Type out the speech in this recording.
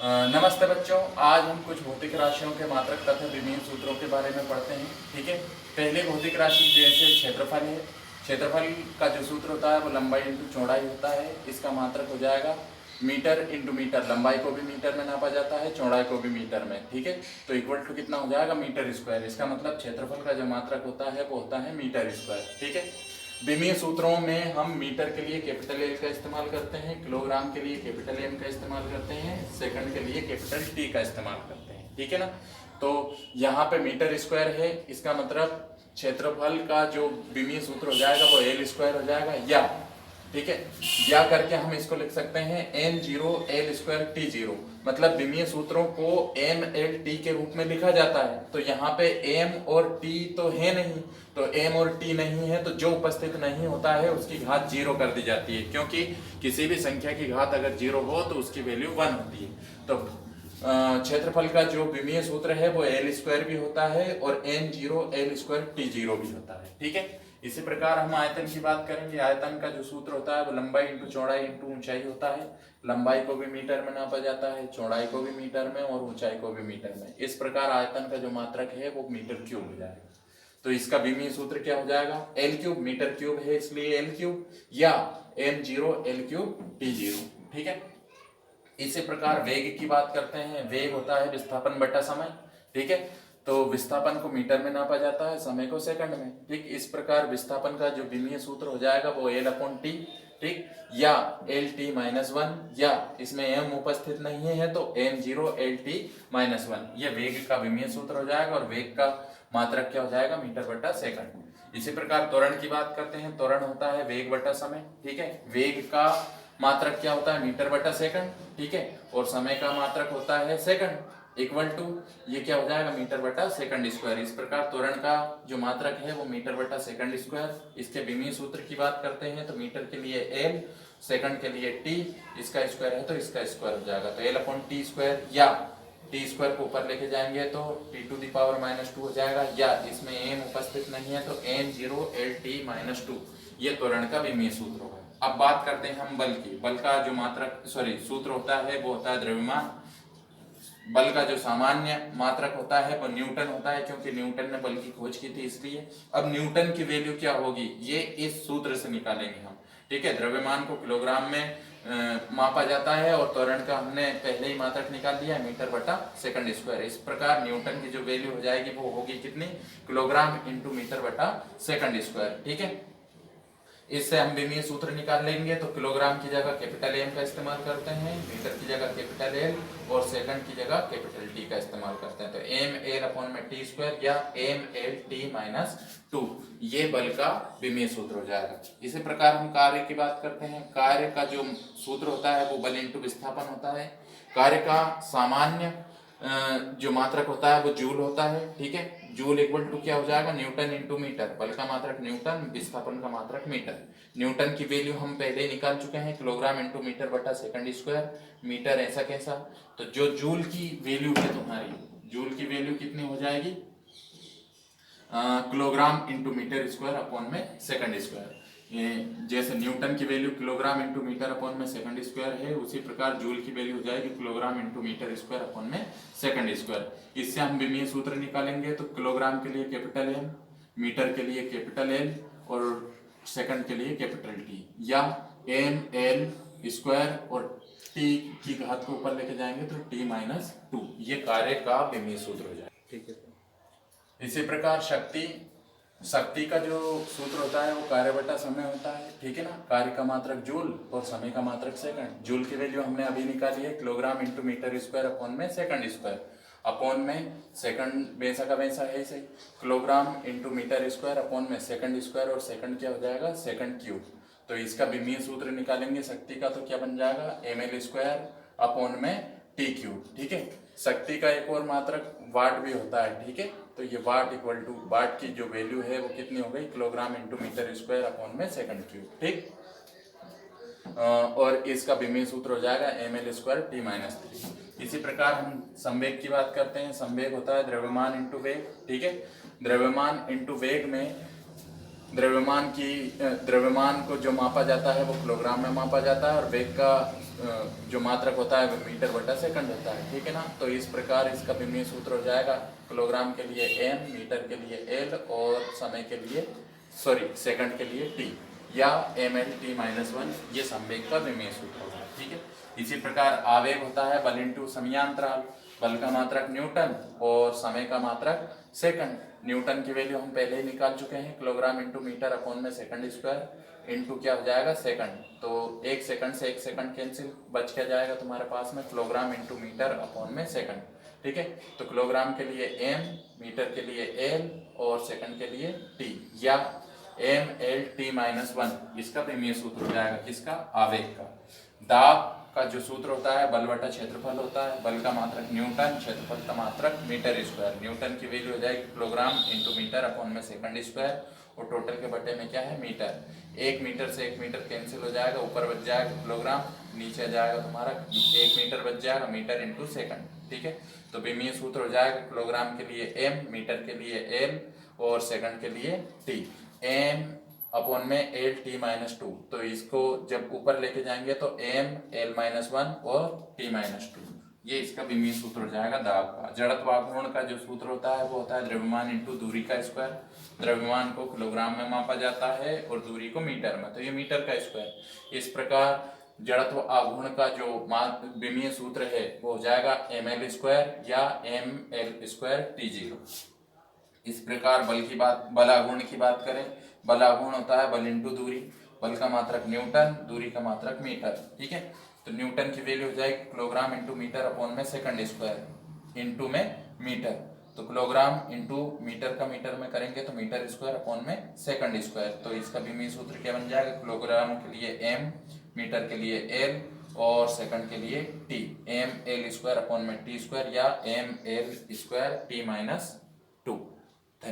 नमस्ते बच्चों, आज हम कुछ भौतिक राशियों के मात्रक तथा विभिन्न सूत्रों के बारे में पढ़ते हैं। ठीक है। पहले भौतिक राशि जैसे क्षेत्रफल है। क्षेत्रफल का जो सूत्र होता है वो लंबाई इंटू चौड़ाई होता है। इसका मात्रक हो जाएगा मीटर इंटू मीटर। लंबाई को भी मीटर में नापा जाता है, चौड़ाई को भी मीटर में। ठीक है। तो इक्वल टू कितना हो जाएगा, मीटर स्क्वायर। इसका मतलब क्षेत्रफल का जो मात्रक होता है वो होता है मीटर स्क्वायर। ठीक है। विमीय सूत्रों में हम मीटर के लिए कैपिटल एल का इस्तेमाल करते हैं, किलोग्राम के लिए कैपिटल एम का इस्तेमाल करते हैं, सेकंड के लिए कैपिटल टी का इस्तेमाल करते हैं। ठीक है ना। तो यहाँ पे मीटर स्क्वायर है, इसका मतलब क्षेत्रफल का जो विमीय सूत्र हो जाएगा वो एल स्क्वायर हो जाएगा। या ठीक है, या करके हम इसको लिख सकते हैं M zero L square T zero. मतलब विमीय सूत्रों को एम एल टी के रूप में लिखा जाता है। तो यहाँ पे एम और टी तो है नहीं, तो एम और टी नहीं है तो जो उपस्थित नहीं होता है उसकी घात जीरो कर दी जाती है, क्योंकि किसी भी संख्या की घात अगर जीरो हो तो उसकी वैल्यू 1 होती है। तो क्षेत्रफल का जो विमीय सूत्र है वो एल स्क्वायर भी होता है और N zero L square T zero भी होता है। ठीक है। इसी प्रकार हम आयतन की बात करेंगे। आयतन का जो सूत्र होता है वो लंबाई इंटू चौड़ाई इंटू ऊंचाई होता है। लंबाई को भी मीटर में नापा जाता है, चौड़ाई को भी मीटर में और ऊंचाई को भी मीटर में। इस प्रकार आयतन का जो मात्रक है वो मीटर क्यूब हो जाएगा। तो इसका विमीय सूत्र क्या हो जाएगा, एल क्यूब। मीटर क्यूब है इसलिए एल क्यूब, या M zero L cube T zero. ठीक है। इसी प्रकार वेग की बात करते हैं। वेग होता है विस्थापन बटा समय। ठीक है। तो विस्थापन को मीटर में नापा जाता है, समय को सेकंड में। ठीक। इस प्रकार विस्थापन का जो विमीय सूत्र हो जाएगा वो एल अपॉन टी। ठीक। या एल टी माइनस वन, या इसमें एम उपस्थित नहीं है तो M zero L T minus one. ये वेग का विमीय सूत्र हो जाएगा और वेग का मात्रक क्या हो जाएगा, मीटर बटा सेकंड। इसी प्रकार त्वरण की बात करते हैं। त्वरण होता है वेग बटा समय। ठीक है। वेग का मात्रक क्या होता है, मीटर बटा सेकंड। ठीक है। और समय का मात्रक होता है सेकंड, इक्वल टू ये क्या हो जाएगा, मीटर बटा सेकंड स्क्वायर। इस प्रकार त्वरण का जो मात्रक है वो मीटर बटा सेकंड स्क्वायर। इसके विमीय सूत्र की बात करते हैं तो मीटर के लिए एल, सेकंड के लिए टी, इसका स्क्वायर है तो इसका स्क्वायर हो जाएगा। तो एल अपॉन टी स्क्वायर, या टी स्क्वायर को ऊपर लेके जाएंगे तो T to the power minus 2 हो जाएगा, या इसमें एम उपस्थित नहीं है तो M zero L T minus 2। ये त्वरण का विमीय सूत्र होगा। अब बात करते हैं हम बल की। बल का जो मात्रक सूत्र होता है वो होता है द्रव्यमान। बल का जो सामान्य मात्रक होता है वो न्यूटन होता है, क्योंकि न्यूटन ने बल की खोज की थी इसलिए। अब न्यूटन की वैल्यू क्या होगी ये इस सूत्र से निकालेंगे हम। ठीक है। द्रव्यमान को किलोग्राम में मापा जाता है और त्वरण का हमने पहले ही मात्रक निकाल दिया है, मीटर बटा सेकंड स्क्वायर। इस प्रकार न्यूटन की जो वैल्यू हो जाएगी वो होगी कितनी, किलोग्राम इंटू मीटर बटा सेकंड स्क्वायर। ठीक है। इससे हम विमीय सूत्र निकाल लेंगे तो किलोग्राम की जगह कैपिटल एम का इस्तेमाल करते हैं, मीटर की जगह कैपिटल एल और सेकंड की जगह कैपिटल टी का इस्तेमाल करते हैं। तो एम एल अपॉन में टी स्क्वायर या एम एल टी माइनस 2, ये बल का विमीय सूत्र हो जाएगा। इसी प्रकार हम कार्य की बात करते हैं। कार्य का जो सूत्र होता है वो बल इंटू विस्थापन होता है। कार्य का सामान्य जो मात्रक होता है वो जूल होता है। ठीक है। जूल इक्वल टू क्या हो जाएगा, न्यूटन इंटू मीटर। बल का मात्रक न्यूटन, विस्थापन का मात्रक मीटर। न्यूटन की वैल्यू हम पहले निकाल चुके हैं, किलोग्राम इंटू मीटर बटा सेकंड स्क्वायर। मीटर ऐसा कैसा, तो जो जूल की वैल्यू है तुम्हारी, जूल की वैल्यू कितनी हो जाएगी, kilogram into metre square upon में सेकंड स्क्वायर। जैसे न्यूटन की value kilogram into metre upon में सेकंड स्क्वायर है, उसी प्रकार जूल की वैल्यू हो जाएगी kilogram into metre square upon में सेकंड स्क्वायर। इससे हम विमीय सूत्र निकालेंगे तो किलोग्राम के लिए कैपिटल एम, मीटर के लिए कैपिटल एल और सेकंड के लिए कैपिटल टी, या एम एल स्क्वायर और टी की घात को ऊपर लेके जाएंगे तो टी माइनस 2। ये कार्य का विमीय सूत्र हो जाएगा। ठीक है। इसी प्रकार शक्ति का जो सूत्र होता है वो कार्य बटा समय होता है। ठीक है ना। कार्य का मात्रक जूल और समय का मात्रक सेकंड। जूल की वैल्यू हमने अभी निकाली है, kilogram into metre square upon में सेकंड स्क्वायर। अपॉन में सेकंड वैसा का वैसा है सही, kilogram into metre square upon में सेकंड स्क्वायर और सेकंड क्या हो जाएगा, सेकंड क्यूब। तो इसका विमीय सूत्र निकालेंगे शक्ति का तो क्या बन जाएगा, एम एल स्क्वायर अपॉन में टी क्यूब। ठीक है। शक्ति का एक और मात्रक वाट भी होता है। ठीक है। तो ये वाट इक्वल टू, वाट की जो वैल्यू है वो कितनी हो गई, kilogram into metre square upon में सेकंड क्यूब। ठीक। और इसका विमीय सूत्र हो जाएगा M L square T minus 3। इसी प्रकार हम संवेग की बात करते हैं। संवेग होता है द्रव्यमान इंटू वेग। ठीक है। द्रव्यमान इंटू वेग में द्रव्यमान को जो मापा जाता है वो किलोग्राम में मापा जाता है और वेग का जो मात्रक होता है वो मीटर बटा सेकंड होता है, ठीक है ना। तो इस प्रकार इसका विमीय सूत्र हो जाएगा किलोग्राम के लिए m, मीटर के लिए l और समय के लिए सेकंड के लिए t, या mL/t-1 ये संवेग का विमीय सूत्र होगा, ठीक है। इसी प्रकार आवेग होता है बल इंटू समयांतराल, बल का मात्रक न्यूटन और समय का मात्रक सेकंड। न्यूटन की वैल्यू हम पहले ही निकाल चुके हैं, किलोग्राम इंटू मीटर अपॉन में सेकंड स्क्वायर इंटू क्या हो जाएगा सेकंड। तो एक सेकंड से एक सेकंड कैंसिल, बच क्या जाएगा तुम्हारे पास में किलोग्राम इंटू मीटर अपॉन में सेकंड, ठीक है। तो किलोग्राम के लिए m, मीटर के लिए l और सेकंड के लिए t, या mL/t-1 इसका विमीय सूत्र हो जाएगा, किसका, आवेग का। दाब का जो सूत्र होता है बल बटा क्षेत्रफल होता है, बल का मात्रक न्यूटन, क्षेत्रफल का मात्रक मीटर स्क्वायर। न्यूटन की वैल्यू हो जाएगी किलोग्राम इंटू मीटर अपॉन में सेकंड स्क्वायर, और टोटल के बटे में क्या है, मीटर। एक मीटर से एक मीटर कैंसिल हो जाएगा, ऊपर बच जाएगा किलोग्राम, नीचे जाएगा तुम्हारा एक मीटर बच जाएगा, मीटर इंटू सेकंड, ठीक है। तो विमीय सूत्र हो जाएगा किलोग्राम के लिए m, मीटर के लिए l और सेकंड के लिए t। m अपॉन में L/t-2, तो इसको जब ऊपर लेके जाएंगे तो mL-1 और t-2, ये इसका विमीय सूत्र हो जाएगा दाब का। जड़त्वाघूर्ण का जो सूत्र होता है वो होता है द्रव्यमान इंटू दूरी का स्क्वायर। द्रव्यमान को किलोग्राम में मापा जाता है और दूरी को मीटर में, तो ये मीटर का स्क्वायर। इस प्रकार जड़त्व आघूर्ण का जो विमीय सूत्र है वो हो जाएगा mL² या mL²T0। इस प्रकार बल आघूर्ण की बात करें, बल आघूर्ण होता है बल इंटू दूरी, बल का मात्रक न्यूटन, दूरी का मात्रक मीटर, ठीक है। तो न्यूटन की वैल्यू हो जाएगी किलोग्राम इंटू मीटर अपॉन में सेकंड स्क्वायर इंटू में मीटर। तो किलोग्राम इंटू मीटर का मीटर में करेंगे तो मीटर स्क्वायर अपॉन में सेकंड स्क्वायर। तो इसका विमीय सूत्र क्या बन जाएगा, किलोग्राम के लिए m, मीटर के लिए l और सेकंड के लिए t, mL² अपॉन में t² या mL² t-2,